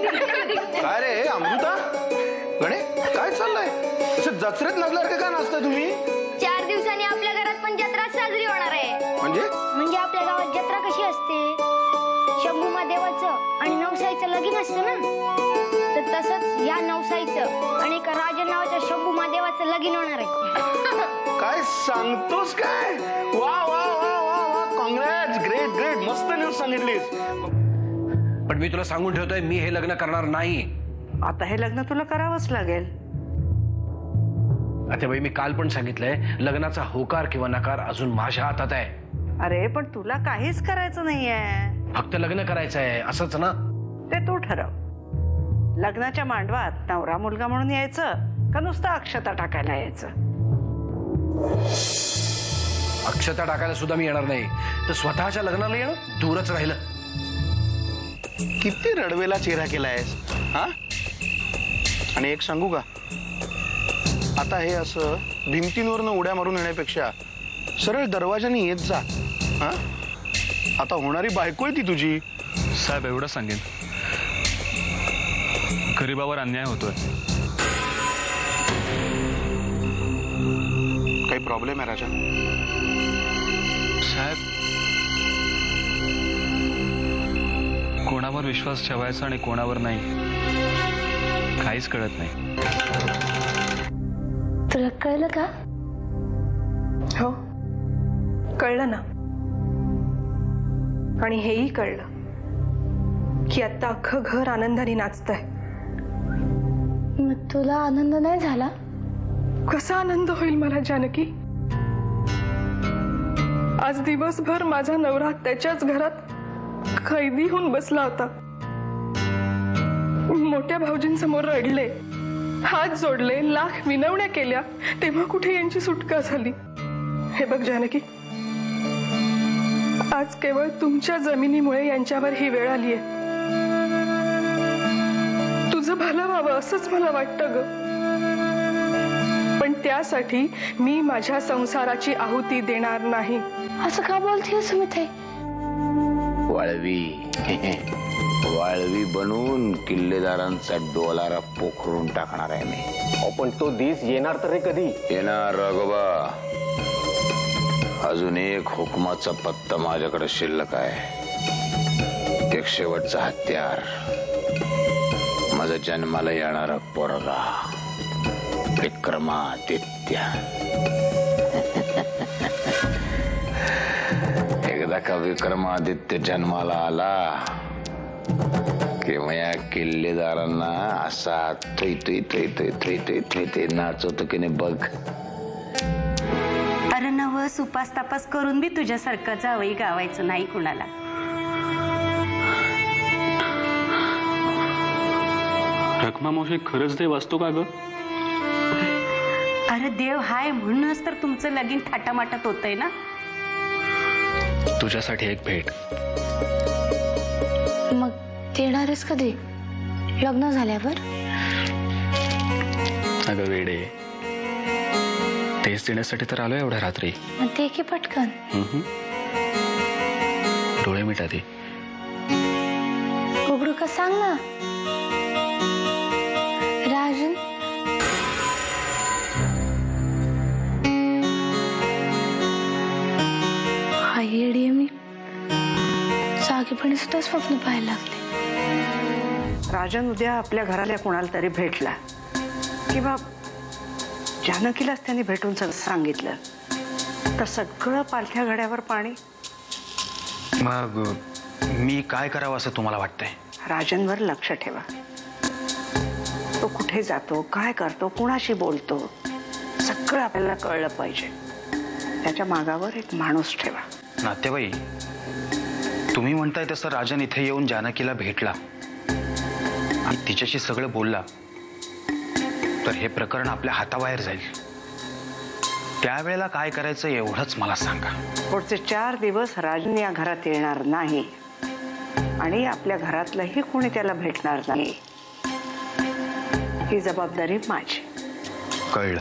काय रे अमृता गणे काय चाललंय? असं जत्रेत नसल्यासारखं का नाचताय तुम्ही? 4 दिवसांनी आपल्या घरात पण जत्रा साजरी होणार आहे. म्हणजे आपल्या गावात जत्रा कशी असते, शंभू महादेवाचं आणि नवसाईचं लगीन असतं ना, तर तसंच या नवसाईचं आणि एका राजा नावाच्या शंभू महादेवाचं लगीन होणार आहे. काय सांगतोस काय? वा वा वा वा वा, काँग्रेस, ग्रेट ग्रेट, मस्त न्यूज सांगितलीस. पण मी तुला सांगून ठेवतोय, मी हे लग्न करणार नाही. आता हे लग्न तुला करावंच लागेल. आत्याबाई, मी काल पण सांगितलंय, लग्नाचा होकार किंवा नकार अजून माझ्या हातात आहे. अरे पण तुला काहीच करायचं नाहीये, फक्त लग्न करायचं आहे, असंच ना? ते तू ठरव. लग्नाच्या मांडवात नवरा मुलगा म्हणून यायचं का नुसतं अक्षता टाकायला यायचं? अक्षता टाकायला सुद्धा मी येणार नाही, तर स्वतःच्या लग्नाला येणं दूरच राहिलं. किती रडवेला चेहरा केलायस हा? आणि एक सांगू का, आता हे असं भिंतींवरनं उड्या मारून येण्यापेक्षा सरळ दरवाजाने येत जा. हा, आता होणारी बायको आहे ती तुझी. साहेब एवढं सांगेन, गरीबावर अन्याय होतोय. काही प्रॉब्लेम आहे राजा? साहेब, कोणावर विश्वास ठेवायचा आणि कोणावर नाही काहीच कळत नाही. तुला कळलं का? हो कळलं ना. आणि हेही कळलं की आता अख्खं घर आनंदाने नाचतंय. मग तुला आनंद नाही झाला? कसा आनंद होईल मला जानकी? आज दिवसभर माझा नवरा त्याच्याच घरात कैदी होऊन बसला होता. मोठ्या भाऊजींसमोर रडले, हात जोडले, लाख विनवण्या केल्या, तेव्हा कुठे यांची सुटका झाली. हे बघ जानकी, आज केवळ तुमच्या जमिनीमुळे यांच्यावर ही वेळ आलीये. तुझं भलं व्हावं असंच मला वाटतं ग, पण त्यासाठी मी माझ्या संसाराची आहुती देणार नाही. असं का बोलते सुमिते? वाळवी वाळवी बनवून किल्लेदारांचा डोलारा पोखरून टाकणार आहे मी. पण तो दिस येणार तर रे कधी? येणार रघोबा. अजून एक हुकमाचा पत्ता माझ्याकडे शिल्लक आहे. एक शेवटचा हत्यार, माझा जन्माला येणारा पोरगा विक्रमादित्य. एकदा का विक्रमादित्य जन्माला आला की या किल्लेदारांना असा थै थै थै थै थै थै थै थै नाचवतो की नाही बघ. अरे नवस उपास तापास करून बी तुझ्यासारखं जावई गावायचं नाही कुणाला. रखमा मावशी, खरंच देव असतो का ग? अरे देव हाय म्हणूनच तर तुमचं लगीन थाटामाटात होतंय ना. तुझ्यासाठी एक भेट. मग देणारच कधी? लग्न झाल्यावर? अगं वेडे, तेच देण्यासाठी तर आलोय एवढ्या रात्री. मग ते की पटकन. डोळे मिटा दे. उघडू का सांग ना राजन. हाय येडी मी जागेपणी सुद्धा स्वप्न पाहायला लागले. राजन उद्या आपल्या घराला कोणाला तरी भेटला किंवा जानकीलाच त्यांनी भेटून सांगितलं तर सगळं पालथ्या घड्यावर पाणी. मग मी काय करावं असं तुम्हाला वाटतंय? राजनवर लक्ष ठेवा. तो कुठे जातो, काय करतो, कुणाशी बोलतो, सगळं आपल्याला कळलं पाहिजे. त्याच्या मागावर एक माणूस ठेवा. नात्याबाई, तुम्ही म्हणताय तसं राजन इथे येऊन जानकीला भेटला आणि तिच्याशी सगळं बोलला तर हे प्रकरण आपल्या हाताबाहेर जाईल. त्यावेळेला काय करायचं एवढंच मला सांगा. पुढचे 4 दिवस राजन या घरात येणार नाही आणि आपल्या घरातलंही कोणी त्याला भेटणार नाही. ही जबाबदारी माझी. कळलं.